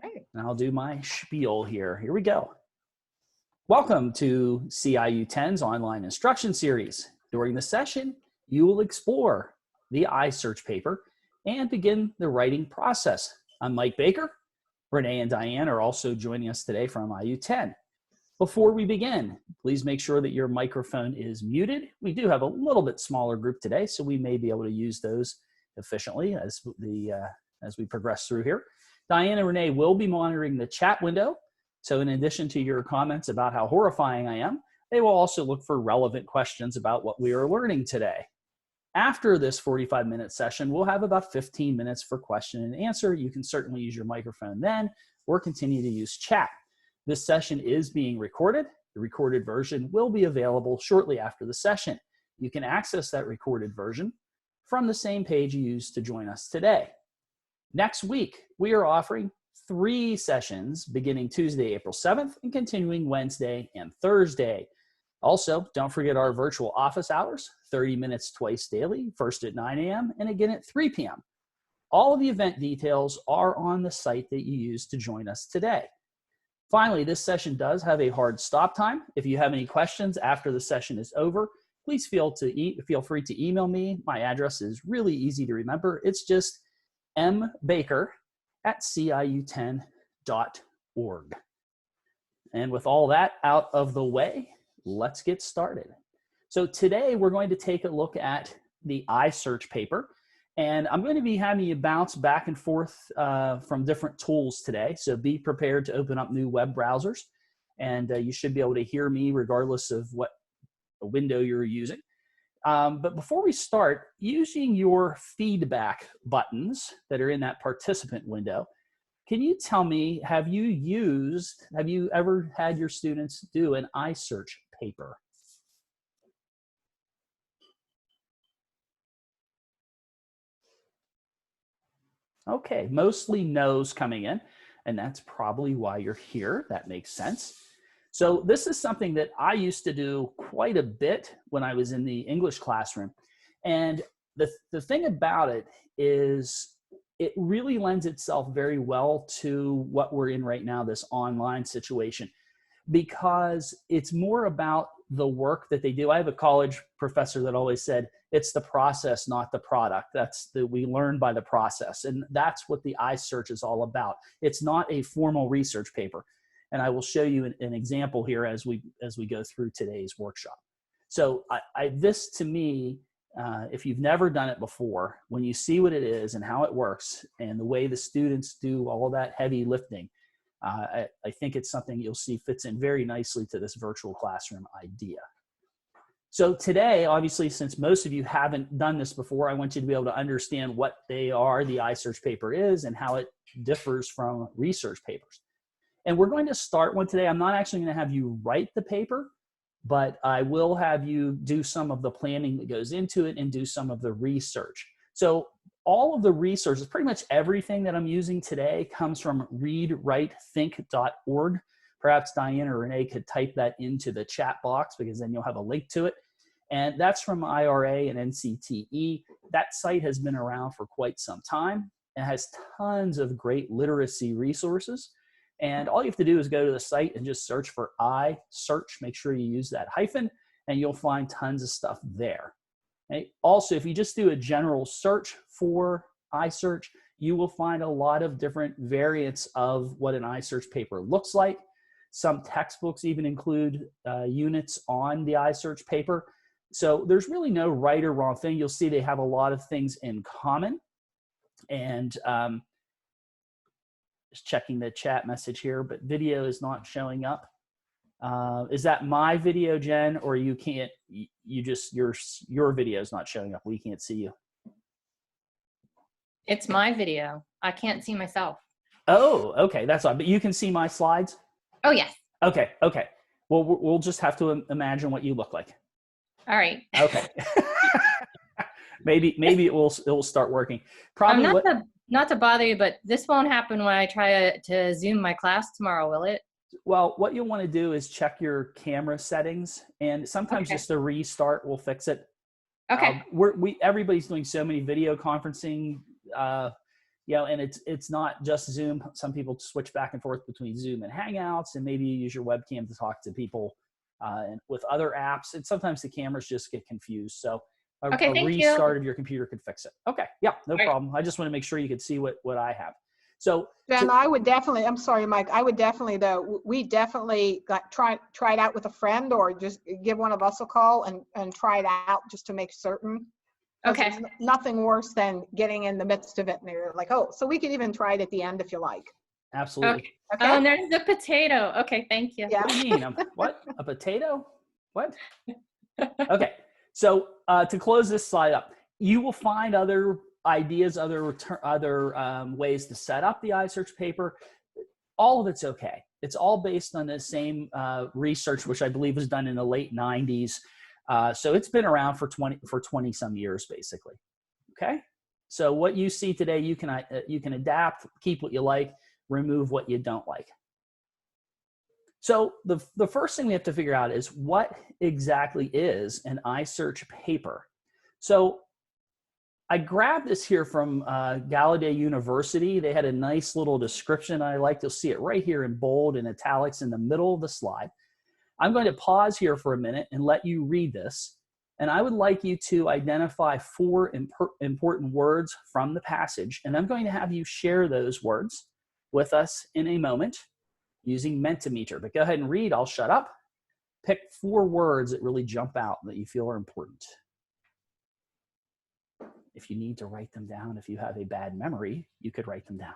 And I'll do my spiel here. Here we go. Welcome to CIU 10's online instruction series. During the session, you will explore the iSearch paper and begin the writing process. I'm Mike Baker. Renee and Diane are also joining us today from IU 10. Before we begin, please make sure that your microphone is muted. We do have a little bit smaller group today, so we may be able to use those efficiently as we progress through here. Diane and Renee will be monitoring the chat window. So in addition to your comments about how horrifying I am, they will also look for relevant questions about what we are learning today. After this 45-minute session, we'll have about 15 minutes for question and answer. You can certainly use your microphone then or continue to use chat. This session is being recorded. The recorded version will be available shortly after the session. You can access that recorded version from the same page you used to join us today. Next week, we are offering 3 sessions beginning Tuesday, April 7th and continuing Wednesday and Thursday. Also, don't forget our virtual office hours, 30 minutes twice daily, first at 9 a.m. and again at 3 p.m. All of the event details are on the site that you used to join us today. Finally, this session does have a hard stop time. If you have any questions after the session is over, please feel free to email me. My address is really easy to remember. It's just mbaker@ciu10.org. And with all that out of the way, let's get started. So today we're going to take a look at the iSearch paper. And I'm going to be having you bounce back and forth from different tools today. So be prepared to open up new web browsers. And you should be able to hear me regardless of what window you're using. But before we start, using your feedback buttons that are in that participant window, can you tell me, have you ever had your students do an iSearch paper? Okay, mostly no's coming in, and that's probably why you're here. That makes sense. So this is something that I used to do quite a bit when I was in the English classroom. And the thing about it is it really lends itself very well to what we're in right now, this online situation, because it's more about the work that they do. I have a college professor that always said, it's the process, not the product. We learn by the process. And that's what the iSearch is all about. It's not a formal research paper. And I will show you an example here as we go through today's workshop. So this to me, if you've never done it before, when you see what it is and how it works and the way the students do all that heavy lifting, I think it's something you'll see fits in very nicely to this virtual classroom idea. So today, obviously, since most of you haven't done this before, I want you to be able to understand what the iSearch paper is and how it differs from research papers. And we're going to start one today. I'm not actually going to have you write the paper, but I will have you do some of the planning that goes into it and do some of the research. So all of the resources, pretty much everything that I'm using today comes from readwritethink.org. Perhaps Diane or Renee could type that into the chat box because then you'll have a link to it. And that's from IRA and NCTE. That site has been around for quite some time and has tons of great literacy resources. And all you have to do is go to the site and just search for iSearch. Make sure you use that hyphen, and you'll find tons of stuff there. Okay? Also, if you just do a general search for iSearch, you will find a lot of different variants of what an iSearch paper looks like. Some textbooks even include units on the iSearch paper. So there's really no right or wrong thing. You'll see they have a lot of things in common. And just checking the chat message here, but video is not showing up. Is that my video, Jen, or you can't, your video is not showing up? We can't see you. It's my video. I can't see myself. Oh, okay, that's odd. But you can see my slides? Oh, yes. Okay. Well, we'll just have to imagine what you look like. All right. Okay. maybe it will start working. Probably not to bother you, but this won't happen when I try to Zoom my class tomorrow, will it? Well, what you'll want to do is check your camera settings, and sometimes just a restart will fix it. Okay. Everybody's doing so many video conferencing You know, and it's not just Zoom. Some people switch back and forth between Zoom and Hangouts, and maybe you use your webcam to talk to people and with other apps. And sometimes the cameras just get confused. So Okay, a thank you. restart of your computer could fix it. Okay, yeah, no problem. I just want to make sure you could see what I have. So Jen, I would definitely, I'm sorry, Mike, I would definitely, though, we definitely try it out with a friend or just give one of us a call and try it out just to make certain. Okay. There's nothing worse than getting in the midst of it and they're like, oh, so we could even try it at the end if you like. absolutely. Okay. Oh, and there's the potato. Okay, thank you. Yeah. What do you mean? What? A potato? What? Okay. So to close this slide up, you will find other ideas, other ways to set up the iSearch paper. All of it's okay. It's all based on the same research, which I believe was done in the late 90s. So it's been around for 20 some years, basically. Okay. So what you see today, you can adapt, keep what you like, remove what you don't like. So the first thing we have to figure out is what exactly is an iSearch paper. So I grabbed this here from Gallaudet University. They had a nice little description I liked. You'll see it right here in bold and italics in the middle of the slide. I'm going to pause here for a minute and let you read this. And I would like you to identify 4 important words from the passage. And I'm going to have you share those words with us in a moment using Mentimeter. But go ahead and read. I'll shut up. Pick 4 words that really jump out that you feel are important. If you need to write them down, if you have a bad memory, you could write them down.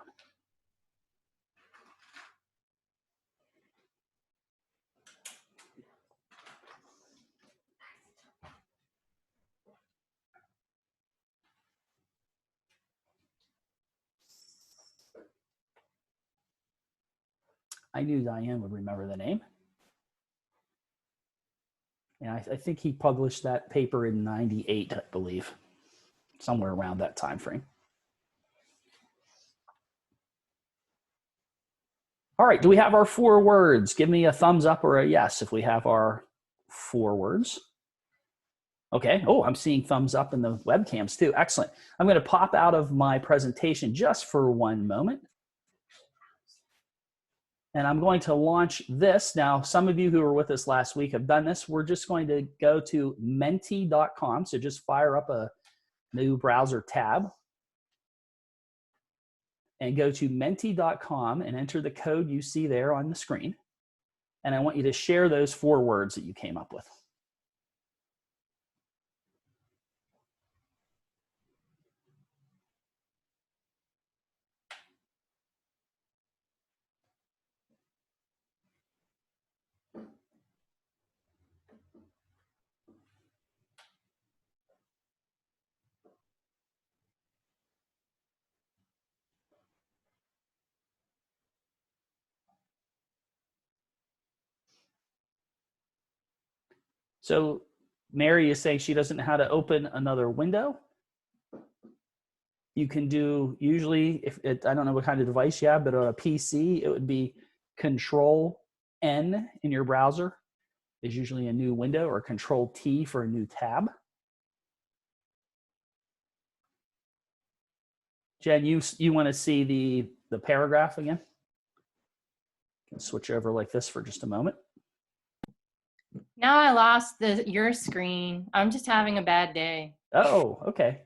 I knew Diane would remember the name. And I think he published that paper in '98, I believe, somewhere around that time frame. All right, do we have our 4 words? Give me a thumbs up or a yes if we have our 4 words. Okay, oh, I'm seeing thumbs up in the webcams too. Excellent. I'm going to pop out of my presentation just for one moment. And I'm going to launch this. Now, some of you who were with us last week have done this. We're just going to go to menti.com. So just fire up a new browser tab and go to menti.com and enter the code you see there on the screen. And I want you to share those 4 words that you came up with. So Mary is saying she doesn't know how to open another window. You can do, usually, I don't know what kind of device you have, but on a PC, it would be Control N in your browser is usually a new window, or Control T for a new tab. Jen, you want to see the paragraph again? Switch over like this for just a moment. Now I lost your screen. I'm just having a bad day. Oh, okay.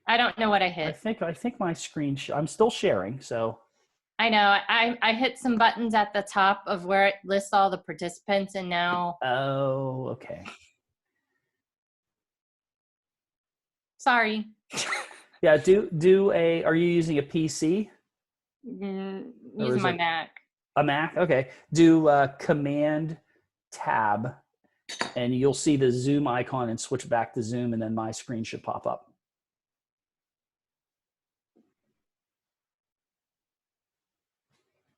I don't know what I hit. I think my screen, I'm still sharing, so. I know. I hit some buttons at the top of where it lists all the participants, and now. Oh, okay. Sorry. Yeah, are you using a PC? Using my Mac. A Mac? Okay. Do Command Tab, and you'll see the Zoom icon and switch back to Zoom, and then my screen should pop up.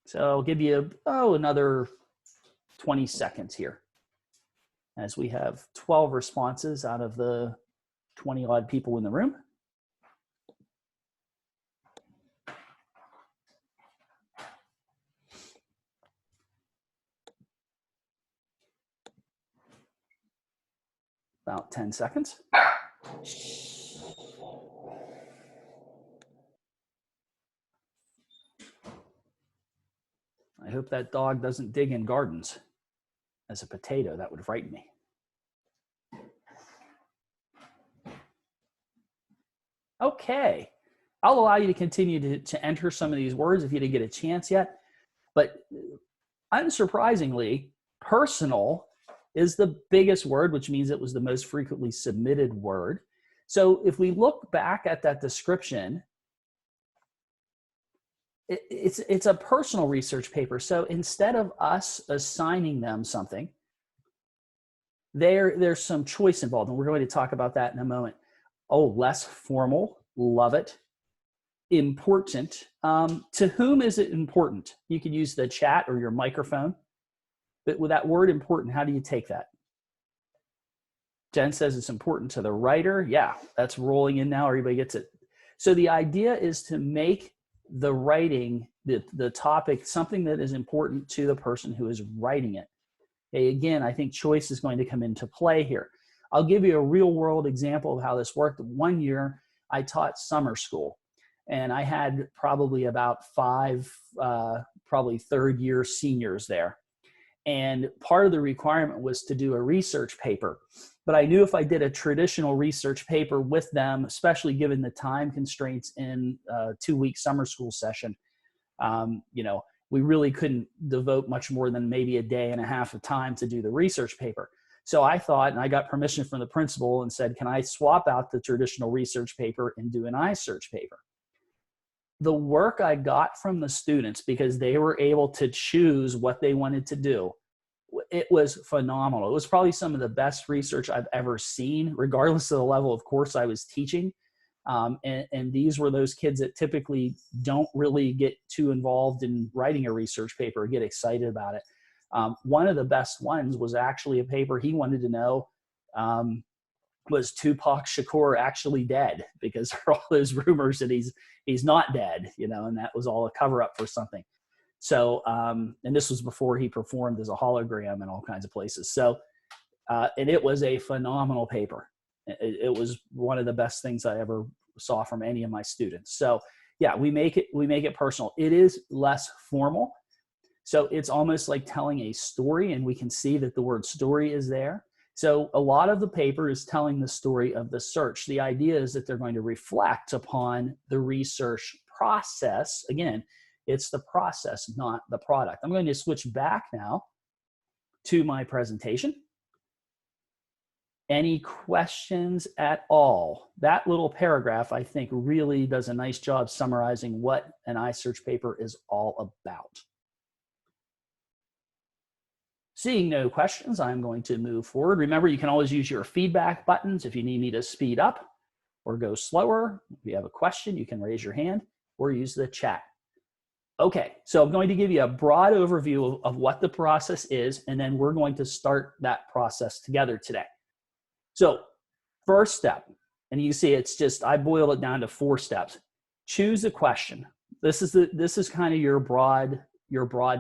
So I'll give you, another 20 seconds here, as we have 12 responses out of the 20 odd people in the room. About 10 seconds. hope that dog doesn't dig in gardens. As a potato, that would frighten me. Okay, I'll allow you to continue to enter some of these words if you didn't get a chance yet. But unsurprisingly, personal is the biggest word, which means it was the most frequently submitted word. So if we look back at that description, it's a personal research paper. So instead of us assigning them something, there's some choice involved, and we're going to talk about that in a moment. Oh, less formal, love it. Important. To whom is it important? You could use the chat or your microphone. But with that word important, how do you take that? Jen says it's important to the writer. Yeah, that's rolling in now. Everybody gets it. So the idea is to make the writing, the topic, something that is important to the person who is writing it. Okay, again, I think choice is going to come into play here. I'll give you a real world example of how this worked. One year, I taught summer school, and I had probably about 5, probably third year seniors there. And part of the requirement was to do a research paper. But I knew if I did a traditional research paper with them, especially given the time constraints in a 2-week summer school session, we really couldn't devote much more than maybe a day and a half of time to do the research paper. So I thought, and I got permission from the principal and said, can I swap out the traditional research paper and do an iSearch paper? The work I got from the students, because they were able to choose what they wanted to do, it was phenomenal. It was probably some of the best research I've ever seen, regardless of the level of course I was teaching. And these were those kids that typically don't really get too involved in writing a research paper or get excited about it. One of the best ones was actually a paper he wanted to know, was Tupac Shakur actually dead? Because there are all those rumors that he's not dead, and that was all a cover up for something. So, and this was before he performed as a hologram in all kinds of places. So, and it was a phenomenal paper. It was one of the best things I ever saw from any of my students. So yeah, we make it personal. It is less formal. So it's almost like telling a story, and we can see that the word story is there. So a lot of the paper is telling the story of the search. The idea is that they're going to reflect upon the research process. Again, it's the process, not the product. I'm going to switch back now to my presentation. Any questions at all? That little paragraph, I think, really does a nice job summarizing what an iSearch paper is all about. Seeing no questions, I'm going to move forward. Remember, you can always use your feedback buttons if you need me to speed up or go slower. If you have a question, you can raise your hand or use the chat. Okay, so I'm going to give you a broad overview of what the process is, and then we're going to start that process together today. So first step, and you see it's just, I boiled it down to 4 steps. Choose a question. This is kind of your broad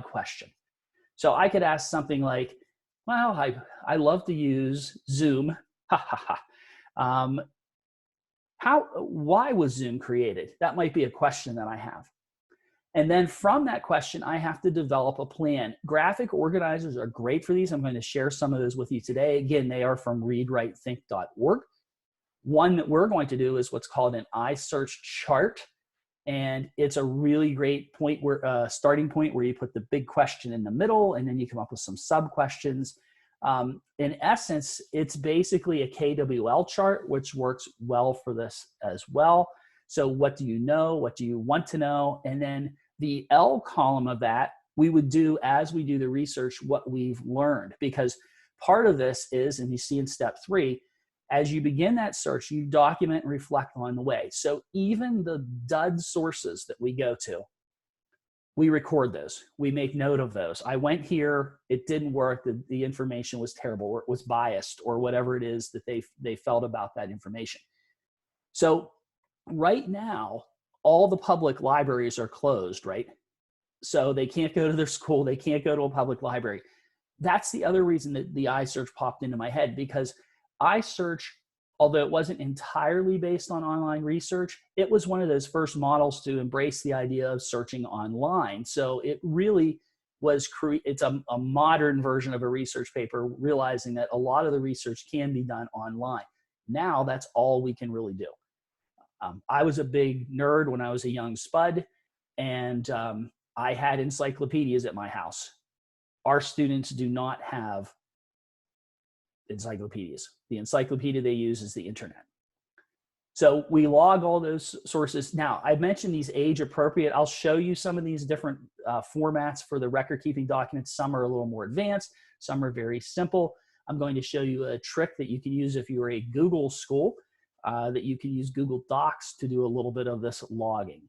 question. So I could ask something like, well, I love to use Zoom. Why was Zoom created? That might be a question that I have. And then from that question, I have to develop a plan. Graphic organizers are great for these. I'm going to share some of those with you today. Again, they are from readwritethink.org. One that we're going to do is what's called an iSearch chart. And it's a really great point starting point where you put the big question in the middle, and then you come up with some sub questions. In essence, it's basically a KWL chart, which works well for this as well. So what do you know? What do you want to know? And then the L column of that, we would do as we do the research, what we've learned. Because part of this is, and you see in step 3, as you begin that search, you document and reflect on the way. So even the dud sources that we go to, we record those. We make note of those. I went here, it didn't work, the information was terrible, or it was biased, or whatever it is that they felt about that information. So right now, all the public libraries are closed, right? So they can't go to their school, they can't go to a public library. That's the other reason that the iSearch popped into my head, because iSearch, although it wasn't entirely based on online research, it was one of those first models to embrace the idea of searching online. So it really was it's a modern version of a research paper, realizing that a lot of the research can be done online. Now that's all we can really do. I was a big nerd when I was a young spud, and I had encyclopedias at my house. Our students do not have encyclopedias. The encyclopedia they use is the internet. So we log all those sources. Now, I mentioned these age appropriate. I'll show you some of these different formats for the record keeping documents. Some are a little more advanced. Some are very simple. I'm going to show you a trick that you can use if you're a Google school, that you can use Google Docs to do a little bit of this logging.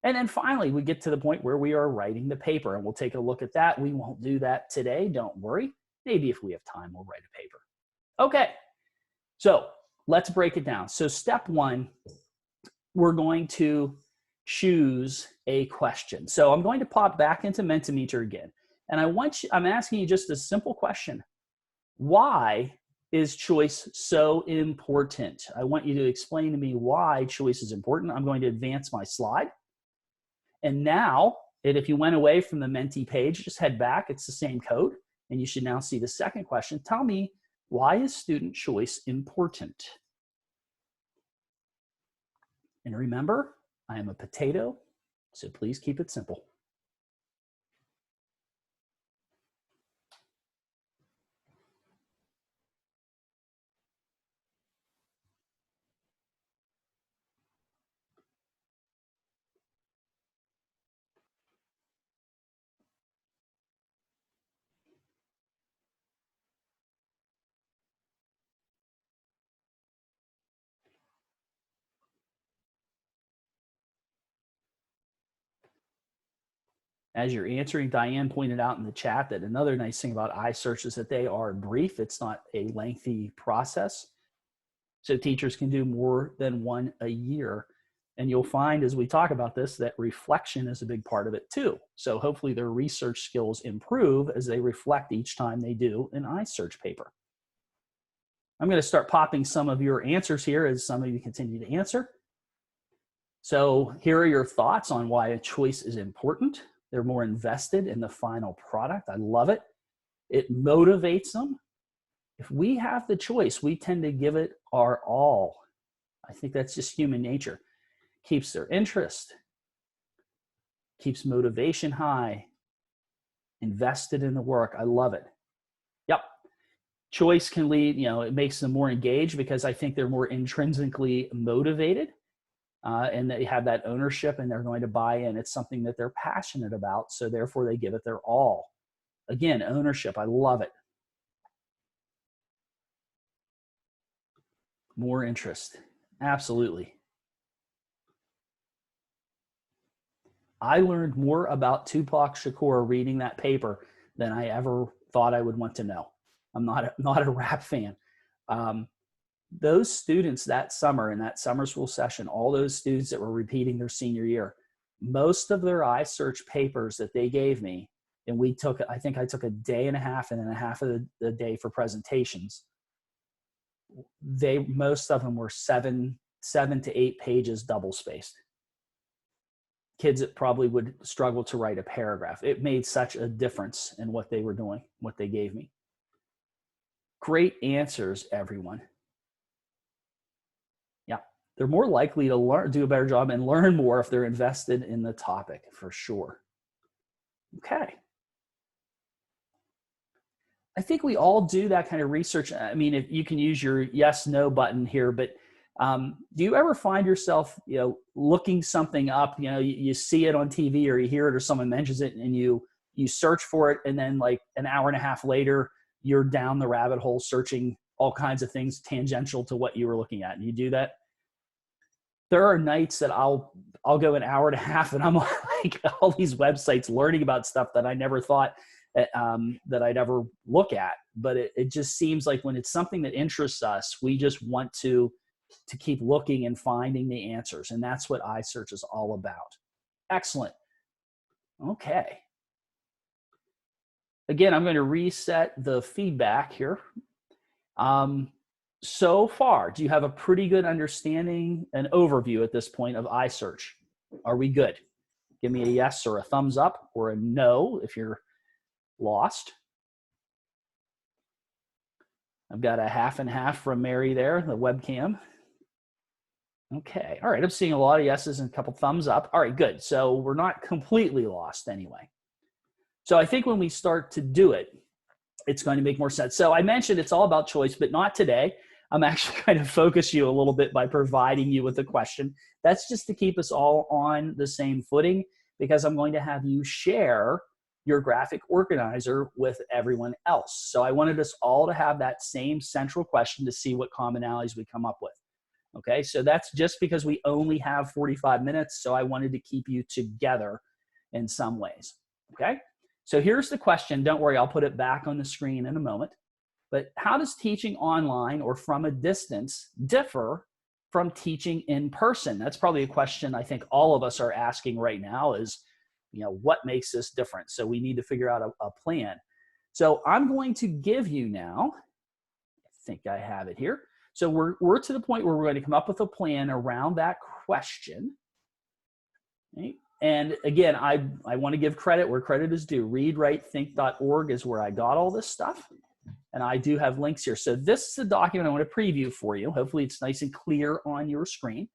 And then finally, we get to the point where we are writing the paper, and we'll take a look at that. We won't do that today, don't worry. Maybe if we have time, we'll write a paper. Okay, so let's break it down. So step one, we're going to choose a question. So I'm going to pop back into Mentimeter again, and I'm asking you just a simple question. Why is choice so important? I want you to explain to me why choice is important. I'm going to advance my slide. And now, if you went away from the Menti page, just head back. It's the same code. And you should now see the second question. Tell me, why is student choice important? And remember, I am a potato, so please keep it simple. As you're answering, Diane pointed out in the chat that another nice thing about iSearch is that they are brief. It's not a lengthy process. So teachers can do more than one a year. And you'll find as we talk about this, that reflection is a big part of it too. So hopefully their research skills improve as they reflect each time they do an iSearch paper. I'm going to start popping some of your answers here as some of you continue to answer. So here are your thoughts on why a choice is important. They're more invested in the final product. I love it. It motivates them. If we have the choice, we tend to give it our all. I think that's just human nature. Keeps their interest, keeps motivation high, invested in the work. I love it. Yep. Choice can lead, it makes them more engaged because I think they're more intrinsically motivated. And they have that ownership and they're going to buy in. It's something that they're passionate about, so therefore they give it their all. Again, ownership, I love it. More interest, absolutely. I learned more about Tupac Shakur reading that paper than I ever thought I would want to know. I'm not a rap fan. Those students that summer in that summer school session, all those students that were repeating their senior year, most of their iSearch papers that they gave me, and I think I took a day and a half and then a half of the day for presentations. Most of them were 7 to 8 pages double spaced. Kids that probably would struggle to write a paragraph. It made such a difference in what they were doing, what they gave me. Great answers, everyone. They're more likely to do a better job and learn more if they're invested in the topic, for sure. Okay. I think we all do that kind of research. I mean, if you can use your yes, no button here, but do you ever find yourself, looking something up, you see it on TV or you hear it or someone mentions it and you search for it, and then like an hour and a half later, you're down the rabbit hole searching all kinds of things tangential to what you were looking at. And you do that? There are nights that I'll go an hour and a half and I'm like all these websites learning about stuff that I never thought that I'd ever look at. But it just seems like when it's something that interests us, we just want to keep looking and finding the answers. And that's what iSearch is all about. Excellent. Okay. Again, I'm going to reset the feedback here. So far, do you have a pretty good understanding and overview at this point of iSearch? Are we good? Give me a yes or a thumbs up or a no if you're lost. I've got a half and half from Mary there, the webcam. Okay, all right, I'm seeing a lot of yeses and a couple thumbs up. All right, good. So we're not completely lost anyway. So I think when we start to do it, it's going to make more sense. So I mentioned it's all about choice, but not today. I'm actually going to focus you a little bit by providing you with a question. That's just to keep us all on the same footing, because I'm going to have you share your graphic organizer with everyone else. So I wanted us all to have that same central question to see what commonalities we come up with. Okay, so that's just because we only have 45 minutes, so I wanted to keep you together in some ways. Okay, so here's the question. Don't worry, I'll put it back on the screen in a moment. But how does teaching online or from a distance differ from teaching in person? That's probably a question I think all of us are asking right now is, what makes this different? So we need to figure out a plan. So I'm going to give you now, I think I have it here. So we're to the point where we're going to come up with a plan around that question. Okay? And again, I want to give credit where credit is due. readwritethink.org is where I got all this stuff. And I do have links here. So this is a document I want to preview for you. Hopefully it's nice and clear on your screen.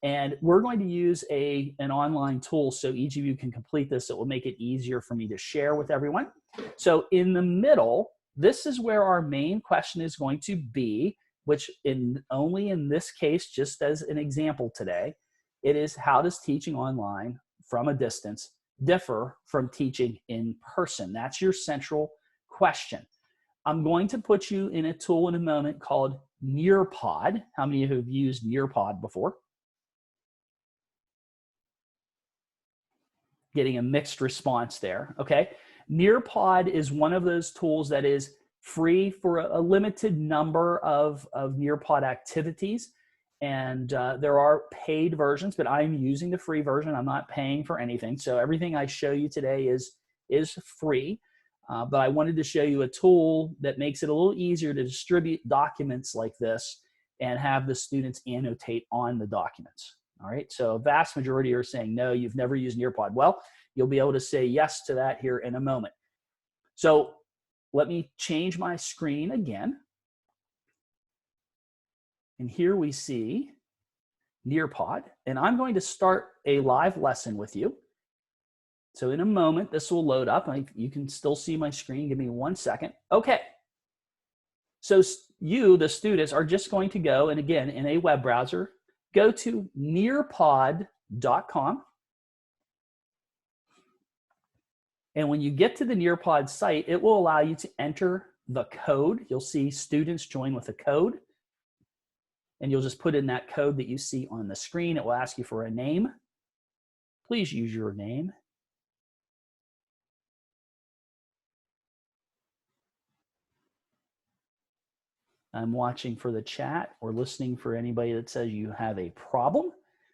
And we're going to use an online tool so each of you can complete this. It will make it easier for me to share with everyone. So in the middle, this is where our main question is going to be, which only in this case, just as an example today, it is how does teaching online from a distance differ from teaching in person? That's your central question. I'm going to put you in a tool in a moment called Nearpod. How many of you have used Nearpod before? Getting a mixed response there, okay? Nearpod is one of those tools that is free for a limited number of Nearpod activities. And there are paid versions, but I'm using the free version. I'm not paying for anything. So everything I show you today is free. But I wanted to show you a tool that makes it a little easier to distribute documents like this and have the students annotate on the documents. All right, so a vast majority are saying, no, you've never used Nearpod. Well, you'll be able to say yes to that here in a moment. So let me change my screen again. And here we see Nearpod. And I'm going to start a live lesson with you. So in a moment, this will load up. You can still see my screen. Give me 1 second. Okay. So you, the students, are just going to go, and again, in a web browser, go to nearpod.com. And when you get to the Nearpod site, it will allow you to enter the code. You'll see students join with a code. And you'll just put in that code that you see on the screen. It will ask you for a name. Please use your name. I'm watching for the chat or listening for anybody that says you have a problem.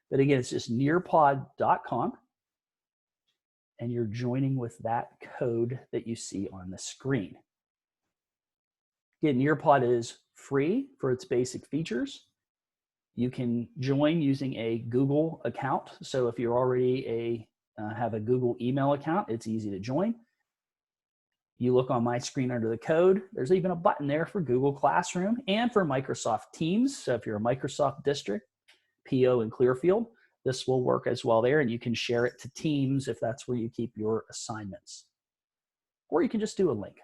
But again, it's just nearpod.com. And you're joining with that code that you see on the screen. Again, Nearpod is free for its basic features. You can join using a Google account. So if you're already have a Google email account, it's easy to join. You look on my screen under the code, there's even a button there for Google Classroom and for Microsoft Teams. So if you're a Microsoft district, PO and Clearfield, this will work as well there, and you can share it to Teams if that's where you keep your assignments. Or you can just do a link.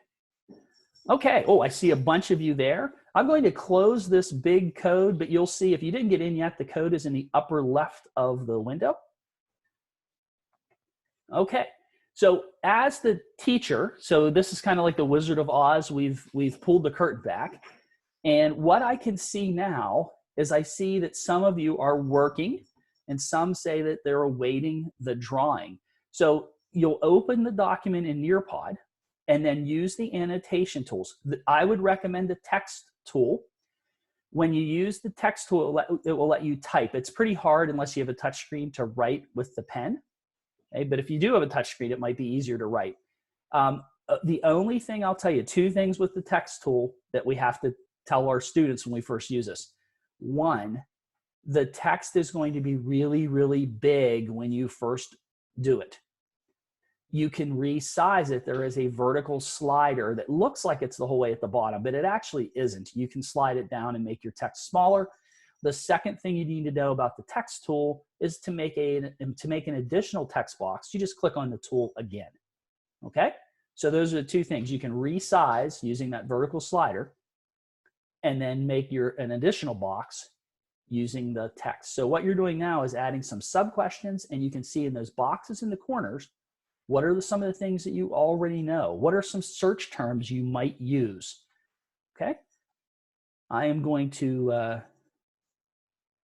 Okay, oh, I see a bunch of you there. I'm going to close this big code, but you'll see if you didn't get in yet, the code is in the upper left of the window. Okay. So as the teacher, so this is kind of like the Wizard of Oz, we've pulled the curtain back. And what I can see now is I see that some of you are working and some say that they're awaiting the drawing. So you'll open the document in Nearpod and then use the annotation tools. I would recommend the text tool. When you use the text tool, it will let you type. It's pretty hard unless you have a touch screen to write with the pen. Okay, but if you do have a touchscreen, it might be easier to write. The only thing I'll tell you, two things with the text tool that we have to tell our students when we first use this. One, the text is going to be really, really big when you first do it. You can resize it. There is a vertical slider that looks like it's the whole way at the bottom, but it actually isn't. You can slide it down and make your text smaller. The second thing you need to know about the text tool is to make an additional text box, you just click on the tool again. Okay? So those are the two things. You can resize using that vertical slider and then make an additional box using the text. So what you're doing now is adding some sub-questions, and you can see in those boxes in the corners, what are some of the things that you already know? What are some search terms you might use? Okay? I am going to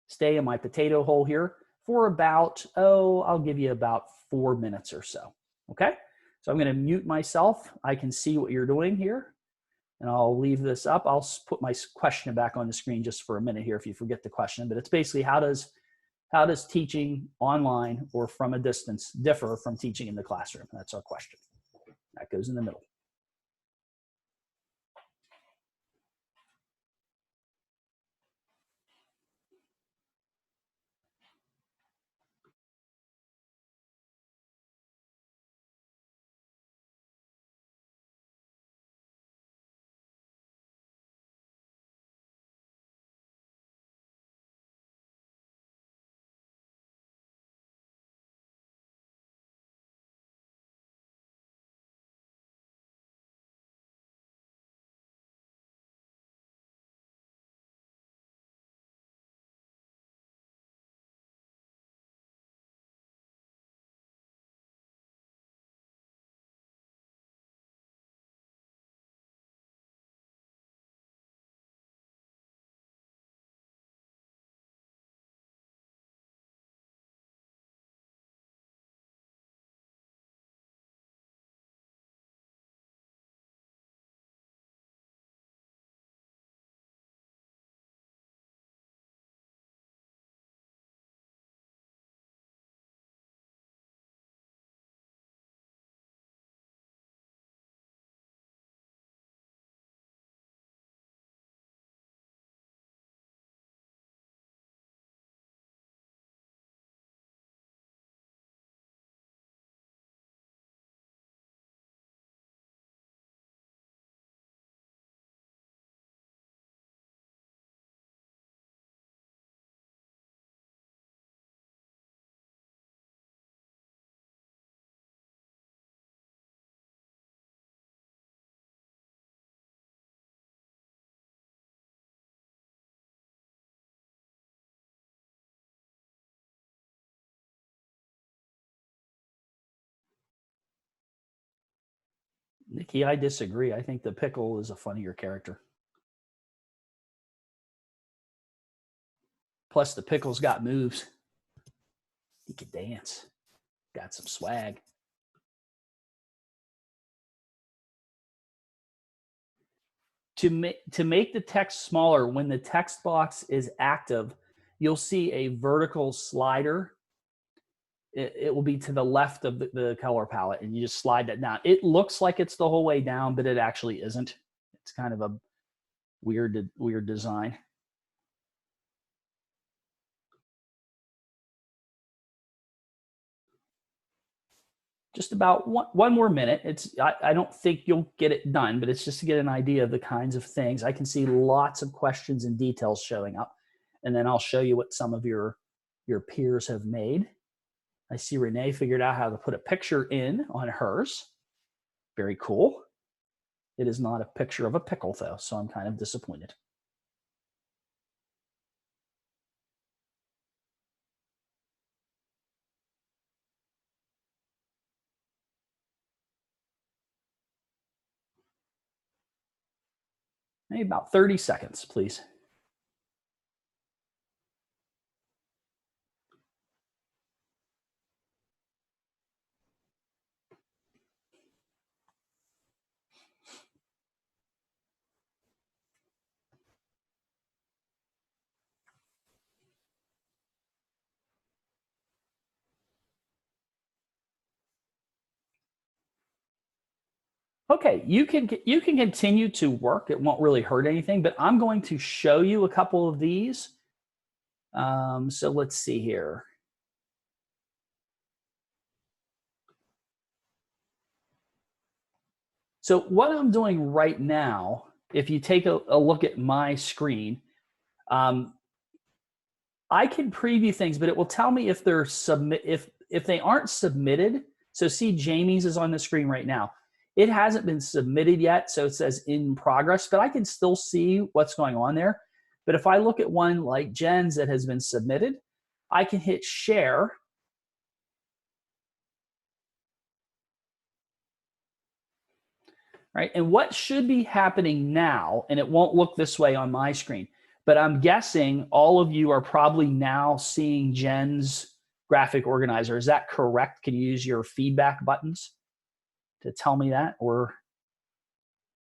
stay in my potato hole here for about, I'll give you about 4 minutes or so. Okay? So I'm going to mute myself. I can see what you're doing here, and I'll leave this up. I'll put my question back on the screen just for a minute here if you forget the question, but it's basically how does teaching online or from a distance differ from teaching in the classroom? That's our question. That goes in the middle. Nikki, I disagree. I think the pickle is a funnier character. Plus, the pickle's got moves. He can dance. Got some swag. To make the text smaller, when the text box is active, you'll see a vertical slider. It will be to the left of the color palette, and you just slide that down. It looks like it's the whole way down, but it actually isn't. It's kind of a weird design. Just about one more minute. I don't think you'll get it done, but it's just to get an idea of the kinds of things. I can see lots of questions and details showing up, and then I'll show you what some of your peers have made. I see Renee figured out how to put a picture in on hers. Very cool. It is not a picture of a pickle, though, so I'm kind of disappointed. Maybe about 30 seconds, please. Okay, you can continue to work. It won't really hurt anything, but I'm going to show you a couple of these. So let's see here. So what I'm doing right now, if you take a look at my screen, I can preview things, but it will tell me if they're if they aren't submitted. So see, Jamie's is on the screen right now. It hasn't been submitted yet, so it says in progress, but I can still see what's going on there. But if I look at one like Jen's that has been submitted, I can hit share. Right, and what should be happening now, and it won't look this way on my screen, but I'm guessing all of you are probably now seeing Jen's graphic organizer. Is that correct? Can you use your feedback buttons to tell me that? Or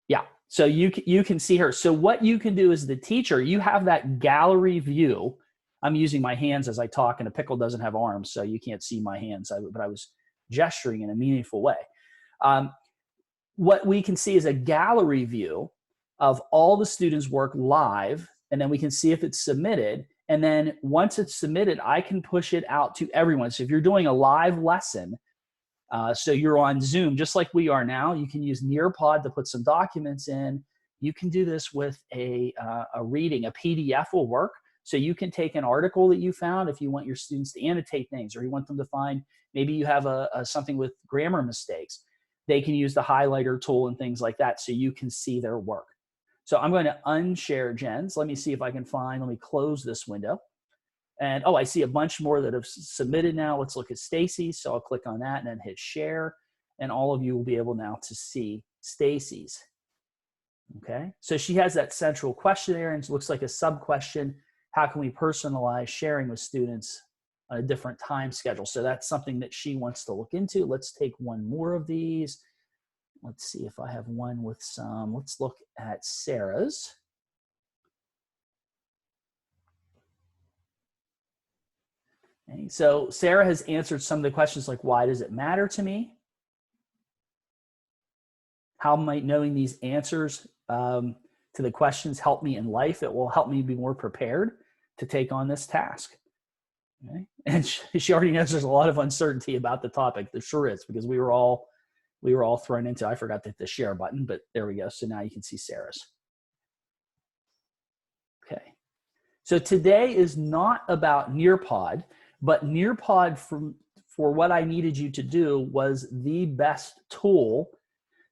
yeah, so you can see her. So what you can do as the teacher, you have that gallery view. I'm using my hands as I talk, and a pickle doesn't have arms, so you can't see my hands, but I was gesturing in a meaningful way. What we can see is a gallery view of all the students' work live, and then we can see if it's submitted. And then once it's submitted, I can push it out to everyone. So if you're doing a live lesson, so you're on Zoom, just like we are now, you can use Nearpod to put some documents in. You can do this with a reading. A PDF will work. So you can take an article that you found if you want your students to annotate things, or you want them to find, maybe you have something with grammar mistakes. They can use the highlighter tool and things like that so you can see their work. So I'm going to unshare Jen's. Let me see if I can find, let me close this window. And oh, I see a bunch more that have submitted now. Let's look at Stacy's. So I'll click on that and then hit share. And all of you will be able now to see Stacy's. Okay, so she has that central question there, and it looks like a sub-question. How can we personalize sharing with students on a different time schedule? So that's something that she wants to look into. Let's take one more of these. Let's see if I have one with some. Let's look at Sarah's. Okay, so Sarah has answered some of the questions like, why does it matter to me? How might knowing these answers to the questions help me in life? It will help me be more prepared to take on this task. Okay. And she already knows there's a lot of uncertainty about the topic. There sure is, because we were all thrown into, I forgot to hit the share button, but there we go. So now you can see Sarah's. Okay. So today is not about Nearpod, but Nearpod for what I needed you to do was the best tool.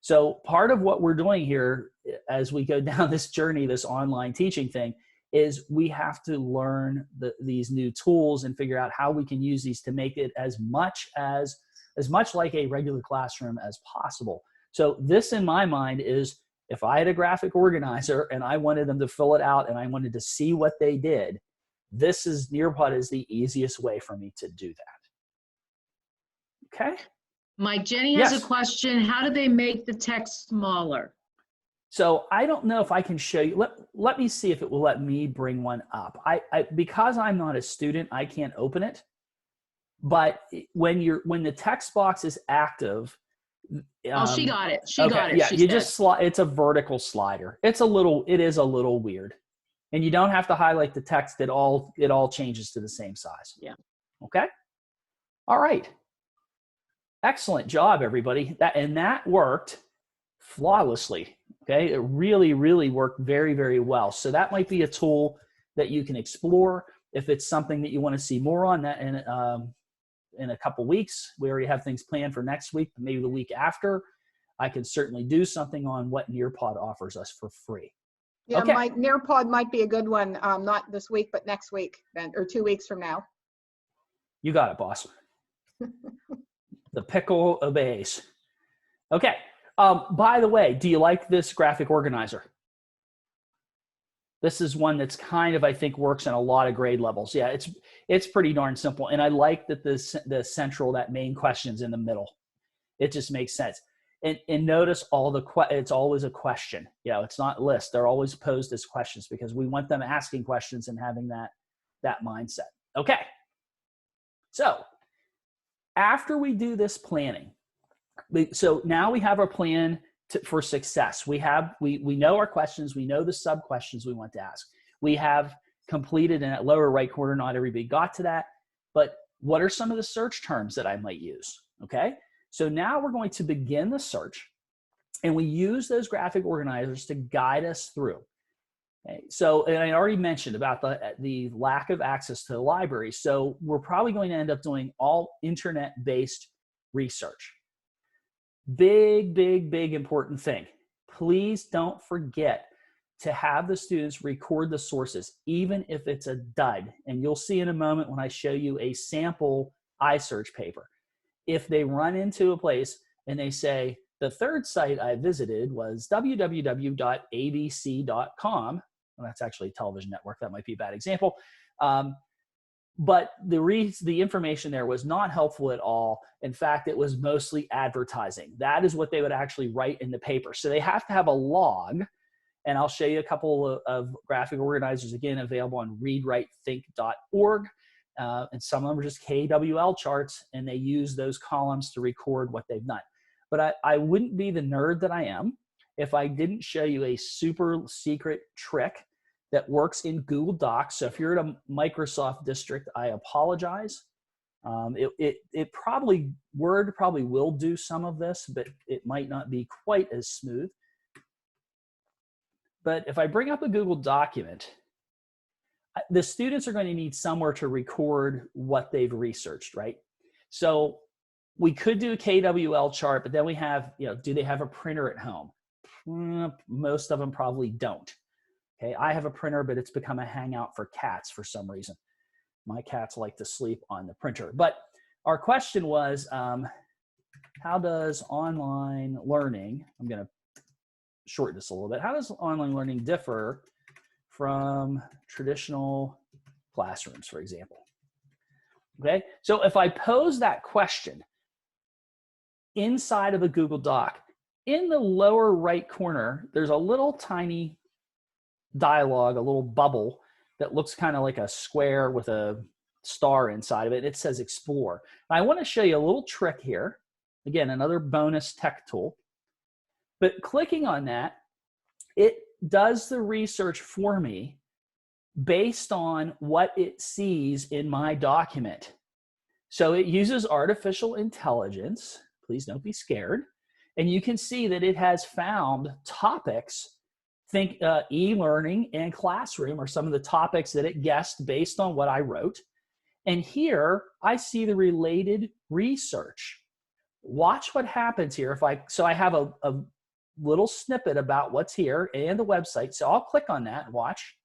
So part of what we're doing here as we go down this journey, this online teaching thing, is we have to learn these new tools and figure out how we can use these to make it as much like a regular classroom as possible. So this, in my mind, is if I had a graphic organizer and I wanted them to fill it out and I wanted to see what they did, Nearpod is the easiest way for me to do that. Okay? Mike, Jenny has Yes. a question. How do they make the text smaller? So I don't know if I can show you. Let me see if it will let me bring one up. Because I'm not a student, I can't open it. But when the text box is active, Oh, she got it. She okay, got it. yeah, She you said. just slide. It's a vertical slider. It is a little weird, and you don't have to highlight the text. It all changes to the same size. Yeah. Okay. All right. Excellent job, everybody. That worked flawlessly. Okay. It really, really worked very, very well. So that might be a tool that you can explore if it's something that you want to see more on. That in a couple weeks, we already have things planned for next week, maybe the week after. I can certainly do something on what Nearpod offers us for free. Yeah, Okay. Mike, Nearpod might be a good one, not this week, but next week, then, or 2 weeks from now. You got it, boss. The pickle obeys. Okay. By the way, do you like this graphic organizer? This is one that's kind of, I think, works in a lot of grade levels. Yeah, it's pretty darn simple. And I like that the central, that main question's in the middle. It just makes sense. And notice it's always a question. You know, it's not lists. They're always posed as questions because we want them asking questions and having that mindset. Okay. So after we do this planning, so now we have our plan for success. We know our questions. We know the sub questions we want to ask. We have completed in that lower right corner. Not everybody got to that, but what are some of the search terms that I might use? Okay. So now we're going to begin the search. And we use those graphic organizers to guide us through. Okay. So, and I already mentioned about the lack of access to the library. So we're probably going to end up doing all internet-based research. Big, big, big important thing. Please don't forget to have the students record the sources, even if it's a dud. And you'll see in a moment when I show you a sample iSearch paper. If they run into a place and they say, the third site I visited was www.abc.com. Well, that's actually a television network. That might be a bad example. But the information there was not helpful at all. In fact, it was mostly advertising. That is what they would actually write in the paper. So they have to have a log. And I'll show you a couple of graphic organizers, again, available on readwritethink.org. And some of them are just KWL charts, and they use those columns to record what they've done. But I wouldn't be the nerd that I am if I didn't show you a super secret trick that works in Google Docs. So if you're at a Microsoft district, I apologize. Word probably will do some of this, but it might not be quite as smooth. But if I bring up a Google document, the students are going to need somewhere to record what they've researched, right? So we could do a KWL chart, but then we have, do they have a printer at home? Most of them probably don't. Okay, I have a printer, but it's become a hangout for cats for some reason. My cats like to sleep on the printer. But our question was, how does online learning, I'm going to shorten this a little bit, how does online learning differ from traditional classrooms, for example? Okay, so if I pose that question inside of a Google Doc, in the lower right corner, there's a little tiny dialogue, a little bubble that looks kind of like a square with a star inside of it. It says explore. And I want to show you a little trick here. Again, another bonus tech tool. But clicking on that, it does the research for me based on what it sees in my document. So it uses artificial intelligence. Please don't be scared. And you can see that it has found topics. Think e-learning and classroom are some of the topics that it guessed based on what I wrote. And here I see the related research. Watch what happens here. So I have a little snippet about what's here and the website. So I'll click on that and watch.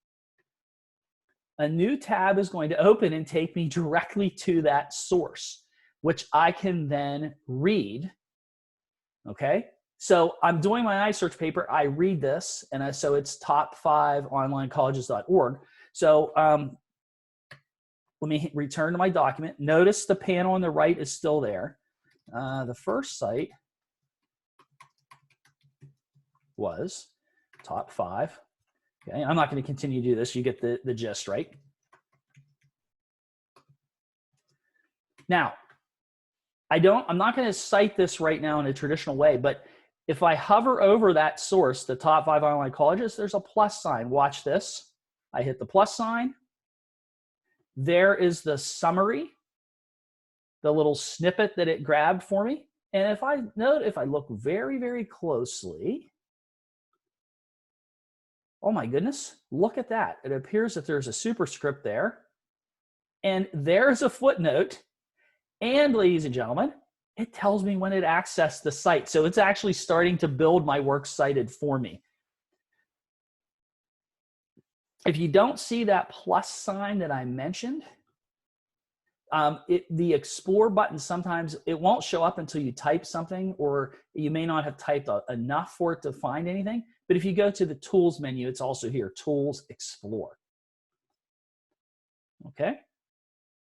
A new tab is going to open and take me directly to that source, which I can then read. Okay. So I'm doing my iSearch paper. I read this, and so it's top5onlinecolleges.org. So let me return to my document. Notice the panel on the right is still there. The first site was top 5. Okay, I'm not going to continue to do this. You get the gist, right? Now, I'm not going to cite this right now in a traditional way, but if I hover over that source, the top 5 online colleges, there's a plus sign. Watch this. I hit the plus sign. There is the summary, the little snippet that it grabbed for me. And if I look very, very closely, oh my goodness, look at that. It appears that there's a superscript there. And there's a footnote. And ladies and gentlemen, it tells me when it accessed the site. So it's actually starting to build my works cited for me. If you don't see that plus sign that I mentioned, the explore button, sometimes it won't show up until you type something, or you may not have typed enough for it to find anything. But if you go to the tools menu, it's also here, tools, explore. Okay.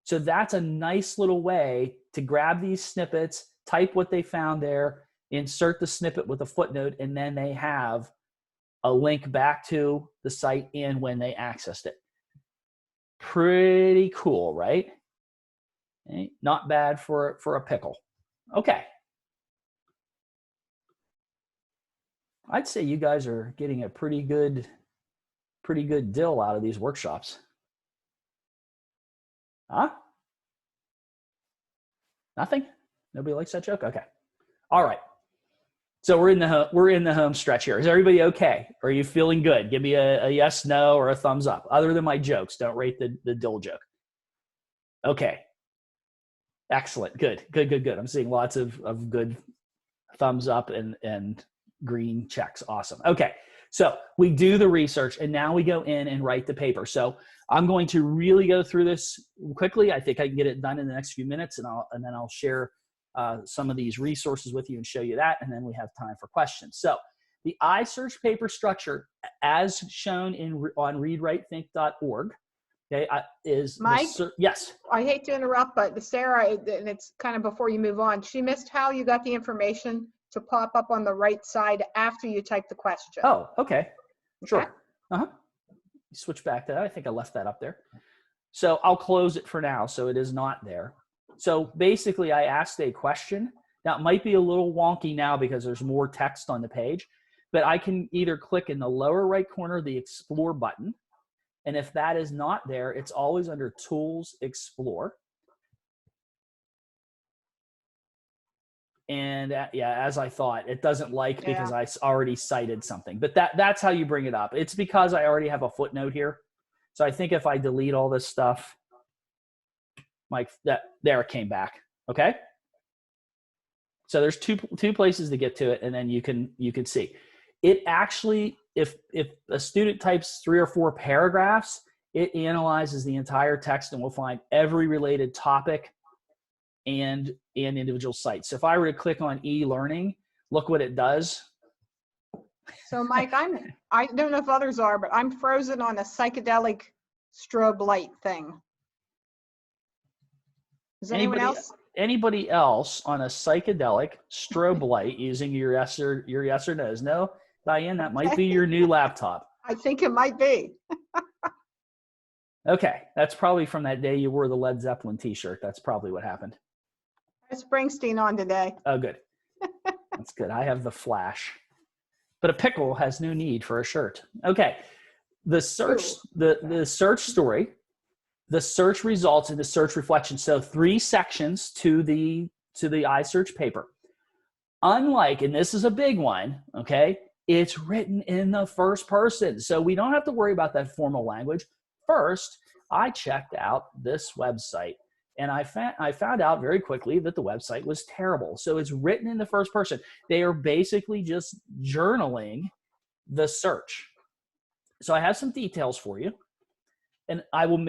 So that's a nice little way to grab these snippets, type what they found there, insert the snippet with a footnote, and then they have a link back to the site and when they accessed it. Pretty cool, right? Okay. Not bad for a pickle. Okay. I'd say you guys are getting a pretty good deal out of these workshops. Huh? Nothing? Nobody likes that joke? Okay. All right. So we're in the home stretch here. Is everybody okay? Are you feeling good? Give me a yes, no, or a thumbs up. Other than my jokes, don't rate the dill joke. Okay. Excellent. Good. I'm seeing lots of good thumbs up and green checks. Awesome. Okay. So we do the research and now we go in and write the paper. So I'm going to really go through this quickly. I think I can get it done in the next few minutes, and then I'll share some of these resources with you and show you that, and then we have time for questions. So the iSearch paper structure, as shown on readwritethink.org, okay, is Mike? Yes. I hate to interrupt, but Sarah, and it's kind of before you move on, she missed how you got the information to pop up on the right side after you type the question. Oh, okay. Sure. Okay. Uh-huh. Switch back to that. I think I left that up there. So I'll close it for now so it is not there. So basically I asked a question. Now it might be a little wonky now because there's more text on the page, but I can either click in the lower right corner the Explore button. And if that is not there, it's always under Tools, Explore. And yeah, as I thought, it doesn't because I already cited something. But that's how you bring it up. It's because I already have a footnote here. So I think if I delete all this stuff, Mike, there it came back. Okay. So there's two places to get to it, and then you can see it. Actually, if a student types 3 or 4 paragraphs, it analyzes the entire text and will find every related topic and individual sites. So if I were to click on e-learning, look what it does. So Mike, I don't know if others are, but I'm frozen on a psychedelic strobe light thing. Is anyone else? Anybody else on a psychedelic strobe light using your yes or no's? No, Diane, that might be your new laptop. I think it might be. Okay, that's probably from that day you wore the Led Zeppelin t-shirt. That's probably what happened. Springsteen on today. Oh, good. That's good. I have the Flash. But a pickle has no need for a shirt. Okay. The search, the search story, the search results, and the search reflection. So 3 sections to the iSearch paper. Unlike, and this is a big one, okay, it's written in the first person. So we don't have to worry about that formal language. First, I checked out this website. And I found out very quickly that the website was terrible. So it's written in the first person. They are basically just journaling the search. So I have some details for you. And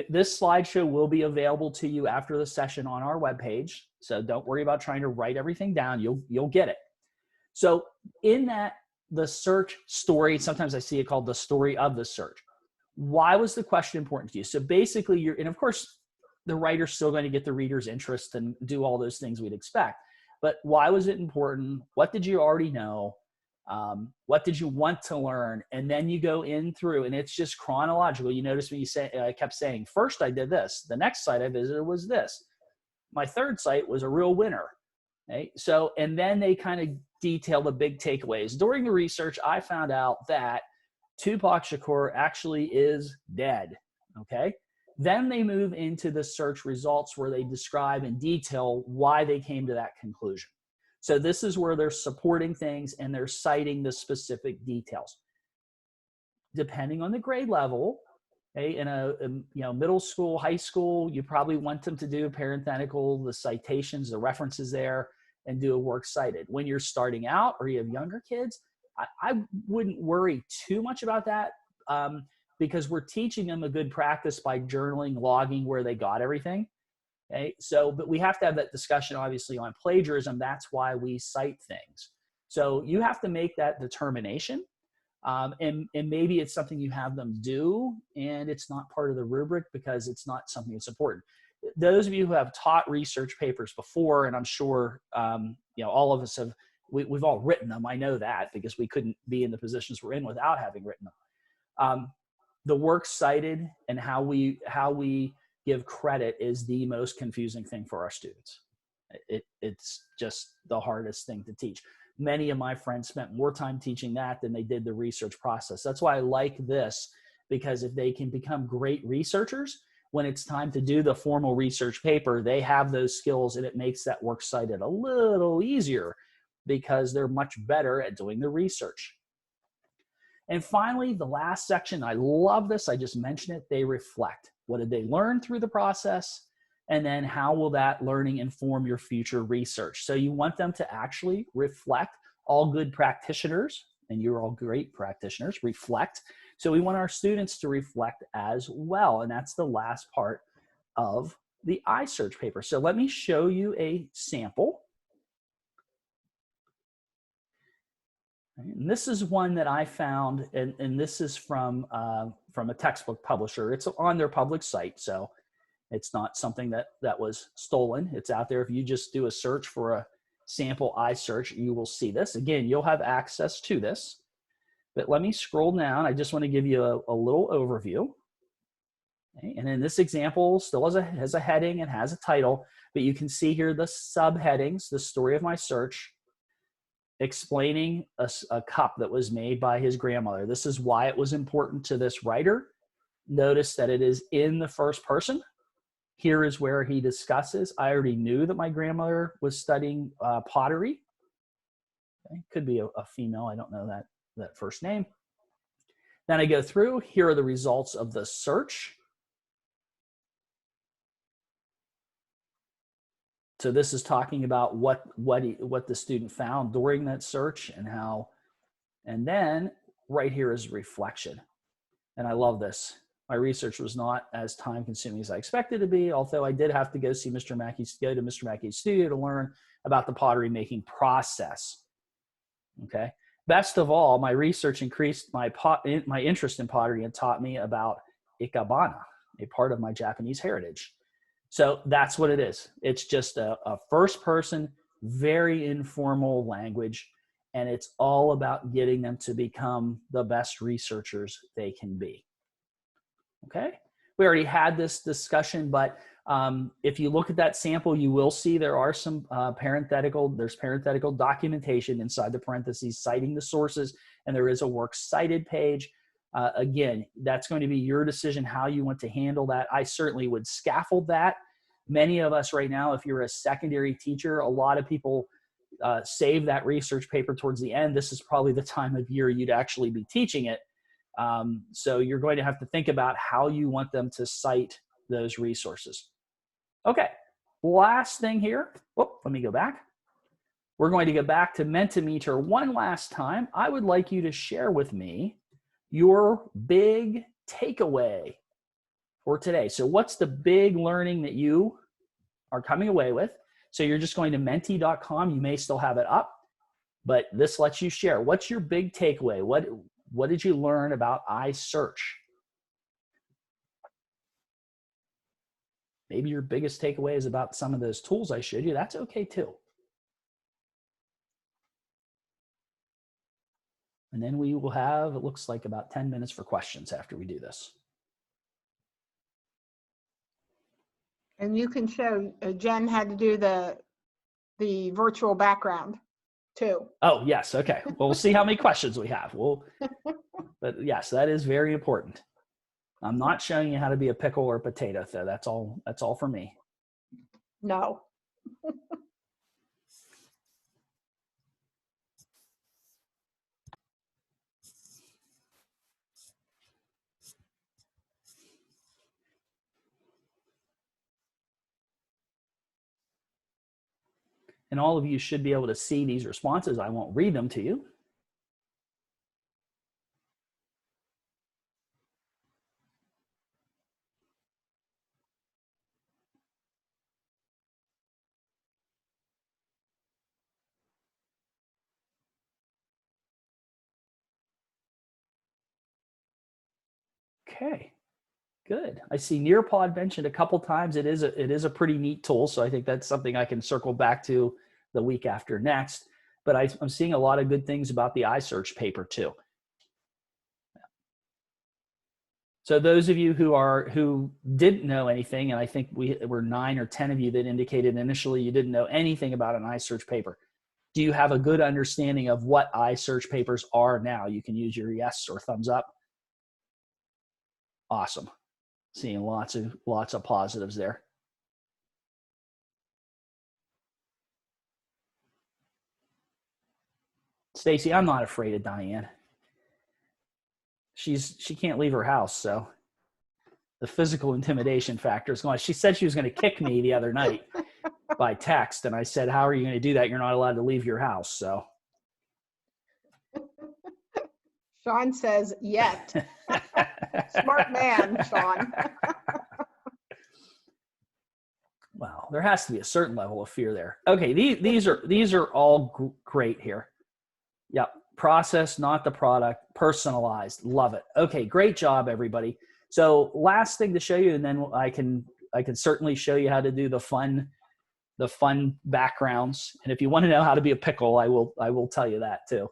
this slideshow will be available to you after the session on our webpage. So don't worry about trying to write everything down. You'll get it. So in the search story, sometimes I see it called the story of the search. Why was the question important to you? So basically and of course, the writer's still going to get the reader's interest and do all those things we'd expect. But why was it important? What did you already know? What did you want to learn? And then you go in through, and it's just chronological. You notice me I kept saying, first I did this. The next site I visited was this. My third site was a real winner. Okay? So, and then they kind of detail the big takeaways. During the research, I found out that Tupac Shakur actually is dead. Okay. Then they move into the search results where they describe in detail why they came to that conclusion. So this is where they're supporting things and they're citing the specific details. Depending on the grade level, okay, in a middle school, high school, you probably want them to do parenthetical, the citations, the references there, and do a works cited. When you're starting out or you have younger kids, I wouldn't worry too much about that. Because we're teaching them a good practice by journaling, logging where they got everything. Okay, so, but we have to have that discussion obviously on plagiarism. That's why we cite things. So you have to make that determination. And maybe it's something you have them do and it's not part of the rubric because it's not something that's important. Those of you who have taught research papers before, and I'm sure, all of us we've all written them. I know that because we couldn't be in the positions we're in without having written them. The works cited and how we give credit is the most confusing thing for our students. It's just the hardest thing to teach. Many of my friends spent more time teaching that than they did the research process. That's why I like this, because if they can become great researchers, when it's time to do the formal research paper, they have those skills and it makes that works cited a little easier. because they're much better at doing the research. And finally, the last section, I love this. I just mentioned it. They reflect. What did they learn through the process? And then how will that learning inform your future research? So you want them to actually reflect. All good practitioners, and you're all great practitioners, reflect. So we want our students to reflect as well. And that's the last part of the iSearch paper. So let me show you a sample. And this is one that I found, and this is from a textbook publisher. It's on their public site, so it's not something that was stolen. It's out there. If you just do a search for a sample iSearch, you will see this. Again, you'll have access to this. But let me scroll down. I just want to give you a little overview. Okay, and in this example, still has a heading and has a title, but you can see here the subheadings, the story of my search, explaining a cup that was made by his grandmother. This is why it was important to this writer. Notice that it is in the first person. Here is where he discusses, I already knew that my grandmother was studying pottery. Okay, could be a female, I don't know that first name. Then I go through, here are the results of the search. So this is talking about what the student found during that search and how, and then right here is reflection. And I love this. My research was not as time consuming as I expected to be, although I did have to go to Mr. Mackey's studio to learn about the pottery making process. Okay. Best of all, my research increased my interest in pottery and taught me about ikebana, a part of my Japanese heritage. So that's what it is. It's just a first person, very informal language, and it's all about getting them to become the best researchers they can be. Okay, we already had this discussion, but if you look at that sample, you will see there are some there's parenthetical documentation inside the parentheses citing the sources, and there is a works cited page. Again, that's going to be your decision how you want to handle that. I certainly would scaffold that. Many of us right now, if you're a secondary teacher, a lot of people save that research paper towards the end. This is probably the time of year you'd actually be teaching it. So you're going to have to think about how you want them to cite those resources. Okay, last thing here. Whoop, let me go back. We're going to go back to Mentimeter one last time. I would like you to share with me your big takeaway for today. So what's the big learning that you are coming away with? So you're just going to menti.com. You may still have it up, but this lets you share. What's your big takeaway? What did you learn about iSearch? Maybe your biggest takeaway is about some of those tools I showed you. That's okay too. And then we will have, it looks like about 10 minutes for questions after we do this. And you can show, Jen had to do the virtual background too. Oh, yes. Okay. Well, we'll see how many questions we have. But yes, that is very important. I'm not showing you how to be a pickle or a potato, though. That's all for me. No. And all of you should be able to see these responses. I won't read them to you. Okay, good. I see Nearpod mentioned a couple times. It is a pretty neat tool, so I think that's something I can circle back to the week after next. But I'm seeing a lot of good things about the iSearch paper too. So those of you who didn't know anything, and I think we were 9 or 10 of you that indicated initially you didn't know anything about an iSearch paper. Do you have a good understanding of what iSearch papers are now? You can use your yes or thumbs up. Awesome. Seeing lots of positives there. Stacy, I'm not afraid of Diane. She can't leave her house, so the physical intimidation factor is going. She said she was going to kick me the other night by text, and I said, "How are you going to do that? You're not allowed to leave your house." So Sean says, yet. Smart man, Sean. Wow, there has to be a certain level of fear there. Okay, these are all great here. Yep, process, not the product, personalized. Love it. Okay, great job, everybody. So last thing to show you, and then I can certainly show you how to do the fun backgrounds. And if you want to know how to be a pickle, I will tell you that too,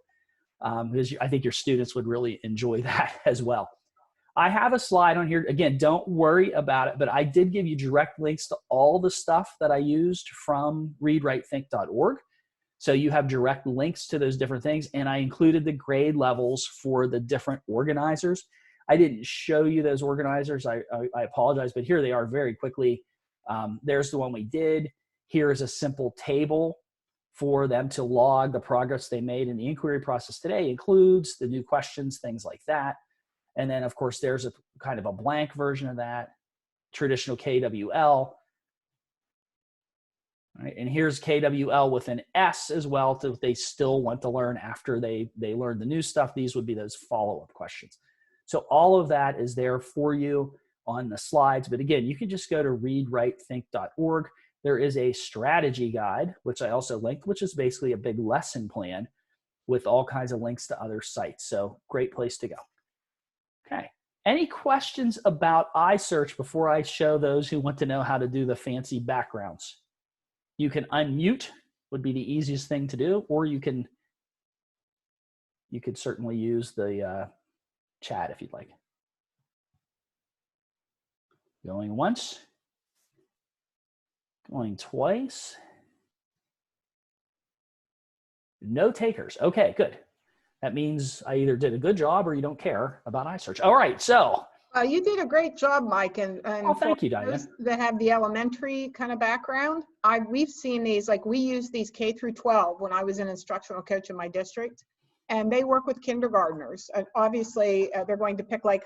because I think your students would really enjoy that as well. I have a slide on here. Again, don't worry about it, but I did give you direct links to all the stuff that I used from readwritethink.org. So you have direct links to those different things. And I included the grade levels for the different organizers. I didn't show you those organizers. I apologize, but here they are very quickly. There's the one we did. Here is a simple table for them to log the progress they made in the inquiry process today. Includes the new questions, things like that. And then, of course, there's a kind of a blank version of that, traditional KWL. Right? And here's KWL with an S as well, if they still want to learn after they learn the new stuff. These would be those follow-up questions. So all of that is there for you on the slides. But again, you can just go to readwritethink.org. There is a strategy guide, which I also linked, which is basically a big lesson plan with all kinds of links to other sites. So great place to go. Okay. Any questions about iSearch before I show those who want to know how to do the fancy backgrounds? You can unmute, would be the easiest thing to do, or you could certainly use the chat if you'd like. Going once, going twice. No takers. Okay, good. That means I either did a good job or you don't care about iSearch. All right, so. You did a great job, Mike. And oh, thank you, Diane. Those that have the elementary kind of background, we've seen these, like we use these K through 12 when I was an instructional coach in my district, and they work with kindergartners. Obviously, they're going to pick like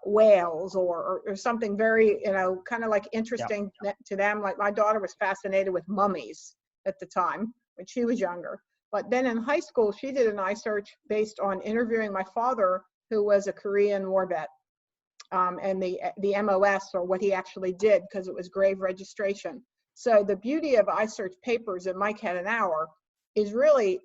whales or something very, kind of like interesting to them. Like my daughter was fascinated with mummies at the time when she was younger. But then in high school, she did an iSearch based on interviewing my father, who was a Korean war vet, and the MOS, or what he actually did, because it was grave registration. So the beauty of iSearch papers that Mike had an hour is really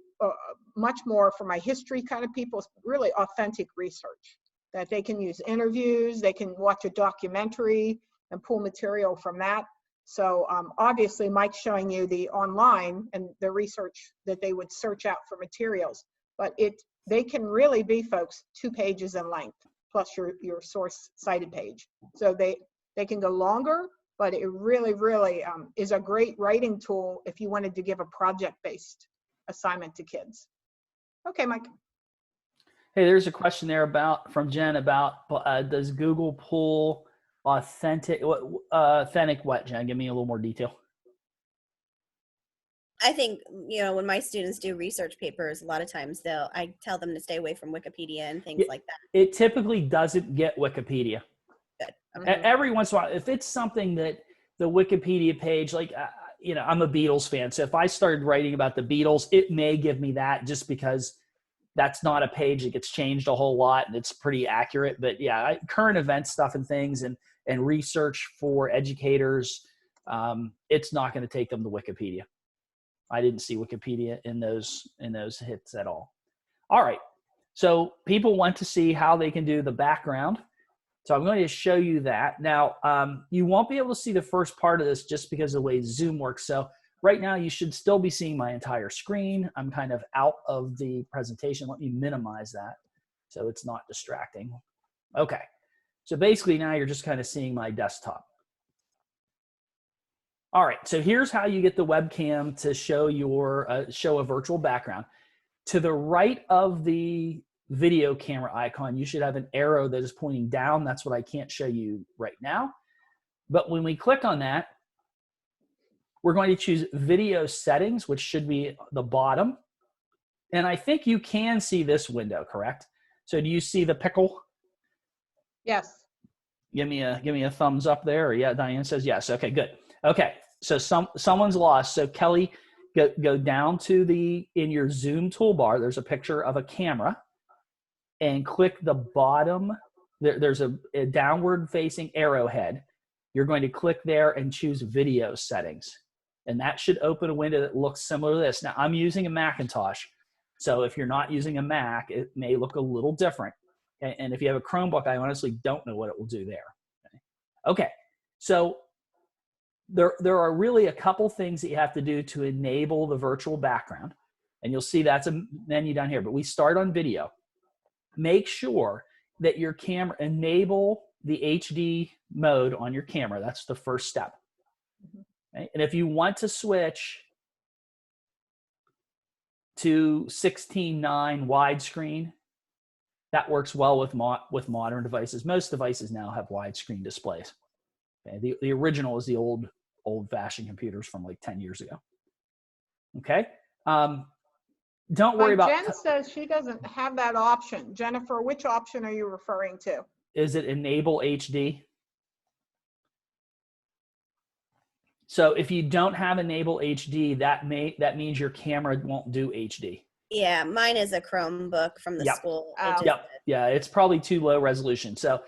much more for my history kind of people, really authentic research, that they can use interviews, they can watch a documentary and pull material from that. So obviously Mike's showing you the online and the research that they would search out for materials, but they can really be, folks, 2 pages in length, plus your source cited page. So they can go longer, but it really, really is a great writing tool if you wanted to give a project-based assignment to kids. Okay, Mike. Hey, there's a question there from Jen about does Google pull authentic what, Jen? Give me a little more detail. I think, when my students do research papers, a lot of times I tell them to stay away from Wikipedia and things like that. It typically doesn't get Wikipedia. Good. Okay. Every once in a while, if it's something that the Wikipedia page, like, I'm a Beatles fan. So if I started writing about the Beatles, it may give me that, just because that's not a page that gets changed a whole lot and it's pretty accurate. But yeah, current event stuff and things and research for educators, it's not going to take them to Wikipedia. I didn't see Wikipedia in those hits at all. All right. So people want to see how they can do the background. So I'm going to show you that. Now, you won't be able to see the first part of this just because of the way Zoom works. So right now you should still be seeing my entire screen. I'm kind of out of the presentation. Let me minimize that so it's not distracting. Okay. So basically now you're just kind of seeing my desktop. All right, so here's how you get the webcam to show show a virtual background. To the right of the video camera icon, you should have an arrow that is pointing down. That's what I can't show you right now. But when we click on that, we're going to choose video settings, which should be the bottom. And I think you can see this window, correct? So do you see the pickle? Yes. Give me a thumbs up there. Or yeah, Diane says yes. Okay, good. Okay, so someone's lost. So Kelly, go down to in your Zoom toolbar. There's a picture of a camera, and click the bottom. There's a downward facing arrowhead. You're going to click there and choose video settings, and that should open a window that looks similar to this. Now I'm using a Macintosh, so if you're not using a Mac, it may look a little different. And if you have a Chromebook, I honestly don't know what it will do there. Okay, so there are really a couple things that you have to do to enable the virtual background. And you'll see that's a menu down here. But we start on video. Make sure that your camera, enable the HD mode on your camera. That's the first step. Okay? And if you want to switch to 16:9 widescreen, that works well with modern devices. Most devices now have widescreen displays. Okay? The original is the old-fashioned computers from like 10 years ago. Okay? Don't worry about... Jen says she doesn't have that option. Jennifer, which option are you referring to? Is it enable HD? So if you don't have enable HD, that means your camera won't do HD. Yeah, mine is a Chromebook from the school. Yeah, it's probably too low resolution. So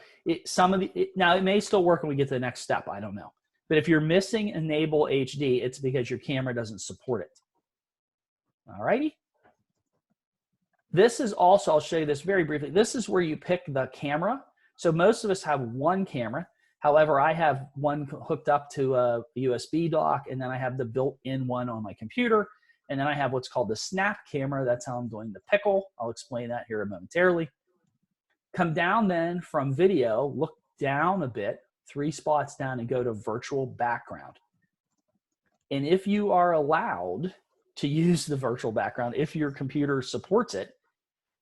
now it may still work when we get to the next step. I don't know. But if you're missing enable HD, it's because your camera doesn't support it. All righty. This is also, I'll show you this very briefly. This is where you pick the camera. So most of us have one camera. However, I have one hooked up to a USB dock, and then I have the built-in one on my computer. And then I have what's called the snap camera. That's how I'm doing the pickle. I'll explain that here momentarily. Come down then from video, look down a bit, 3 spots down, and go to virtual background. And if you are allowed to use the virtual background, if your computer supports it,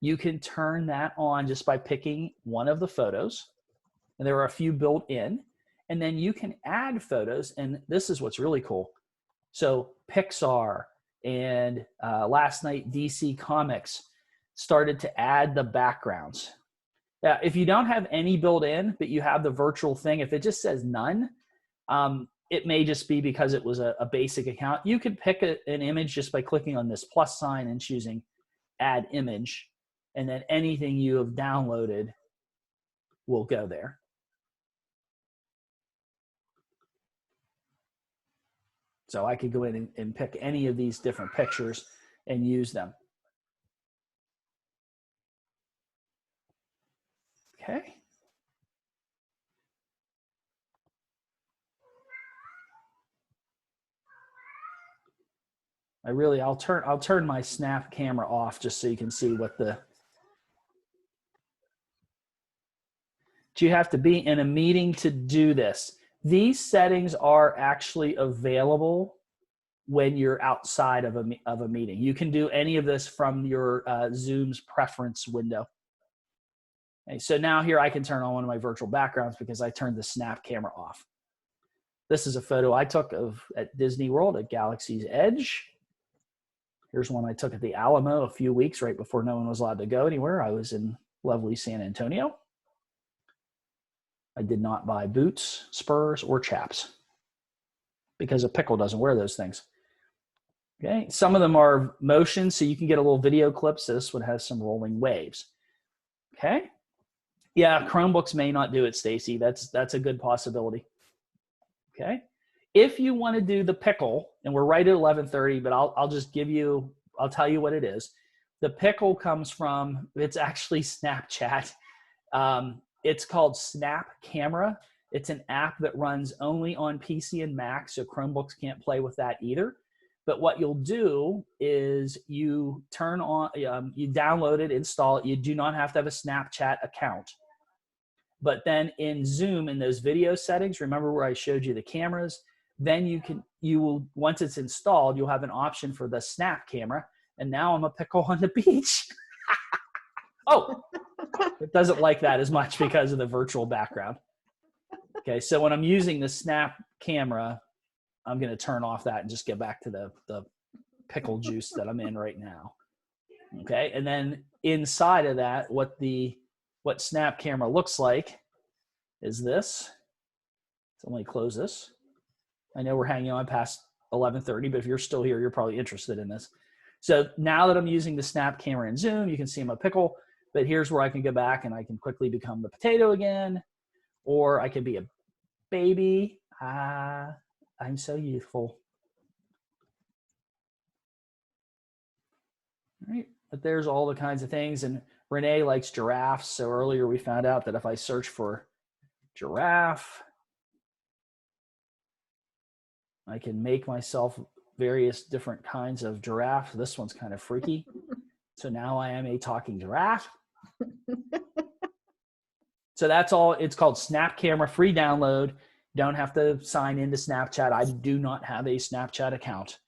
you can turn that on just by picking one of the photos. And there are a few built in. And then you can add photos. And this is what's really cool. So Pixar and last night DC Comics started to add the backgrounds. If you don't have any built in, but you have the virtual thing, if it just says none, it may just be because it was a basic account. You could pick an image just by clicking on this plus sign and choosing add image. And then anything you have downloaded will go there. So I could go in and pick any of these different pictures and use them. Okay. I'll turn my snap camera off just so you can see what the... Do you have to be in a meeting to do this? These settings are actually available when you're outside of a meeting. You can do any of this from your Zoom's preference window. Okay, so now here I can turn on one of my virtual backgrounds because I turned the snap camera off. This is a photo I took at Disney World at Galaxy's Edge. Here's one I took at the Alamo a few weeks right before no one was allowed to go anywhere. I was in lovely San Antonio. I did not buy boots, spurs, or chaps because a pickle doesn't wear those things. Okay, some of them are motion, so you can get a little video clips. This one has some rolling waves. Okay, yeah, Chromebooks may not do it, Stacy. That's a good possibility. Okay, if you want to do the pickle, and we're right at 11:30, but I'll tell you what it is. The pickle comes from, it's actually Snapchat. It's called Snap Camera. It's an app that runs only on PC and Mac, so Chromebooks can't play with that either. But what you'll do is you turn on, you download it, install it. You do not have to have a Snapchat account. But then in Zoom, in those video settings, remember where I showed you the cameras? Then you will, once it's installed, you'll have an option for the Snap Camera. And now I'm a pickle on the beach. Oh, it doesn't like that as much because of the virtual background. Okay, so when I'm using the Snap Camera, I'm going to turn off that and just get back to the pickle juice that I'm in right now. Okay, and then inside of that, what Snap Camera looks like is this. So let me close this. I know we're hanging on past 11:30, but if you're still here, you're probably interested in this. So now that I'm using the Snap Camera in Zoom, you can see my pickle, but here's where I can go back and I can quickly become the potato again, or I could be a baby. I'm so youthful. All right, but there's all the kinds of things, and Renee likes giraffes, so earlier we found out that if I search for giraffe, I can make myself various different kinds of giraffe. This one's kind of freaky. So now I am a talking giraffe. So that's all. It's called Snap Camera, free download. Don't have to sign into Snapchat. I do not have a Snapchat account.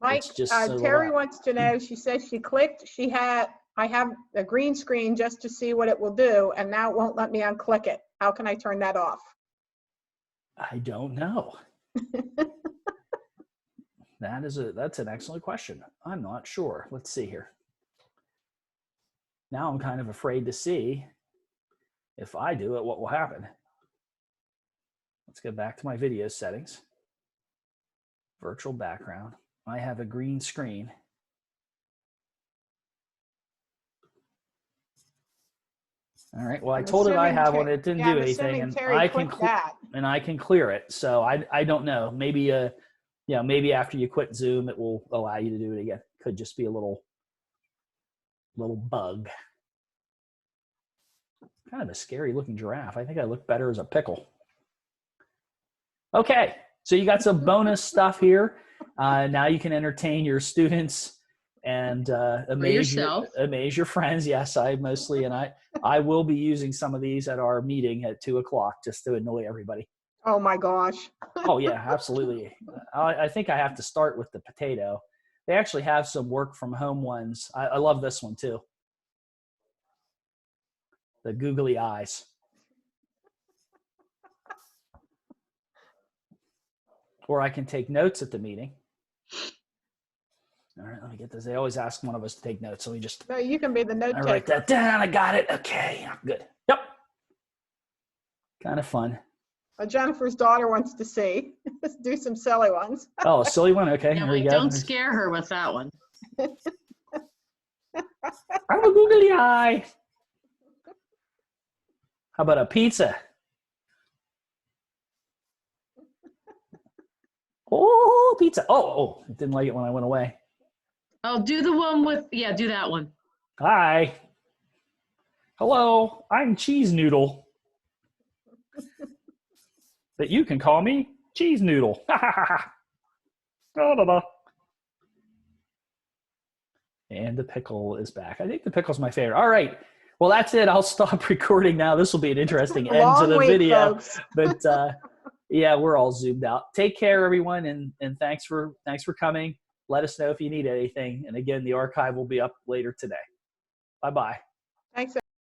Mike, it's just so Terry wants to know, she says she clicked, I have a green screen just to see what it will do, and now it won't let me unclick it. How can I turn that off? I don't know. That's an excellent question. I'm not sure. Let's see here. Now I'm kind of afraid to see if I do it, what will happen. Let's go back to my video settings. Virtual background. I have a green screen. All right. Well, I told it I have one. It didn't do anything, and I can clear it. So I don't know. Maybe maybe after you quit Zoom, it will allow you to do it again. Could just be a little bug. Kind of a scary looking giraffe. I think I look better as a pickle. Okay, so you got some bonus stuff here. Now you can entertain your students and amaze your friends. Yes, I mostly, and I will be using some of these at our meeting at 2:00 just to annoy everybody. Oh my gosh. Oh yeah, absolutely. I think I have to start with the potato. They actually have some work from home ones. I love this one too. The googly eyes. Or I can take notes at the meeting. All right, let me get this. They always ask one of us to take notes. So we just. No, you can be the note taker. I write that down. I got it. Okay, good. Yep. Kind of fun. Jennifer's daughter wants to see. Let's do some silly ones. Oh, a silly one? Okay, Yeah, here we go. Don't scare her with that one. I'm a googly eye. How about a pizza? Oh, pizza. Oh, it didn't like it when I went away. Oh, do the one with, do that one. Hi. Hello, I'm Cheese Noodle. But you can call me Cheese Noodle. And the pickle is back. I think the pickle's my favorite. All right. Well, that's it. I'll stop recording now. This will be an interesting end to the video. Folks. But yeah, we're all zoomed out. Take care, everyone, and thanks for coming. Let us know if you need anything. And again, the archive will be up later today. Bye-bye. Thanks.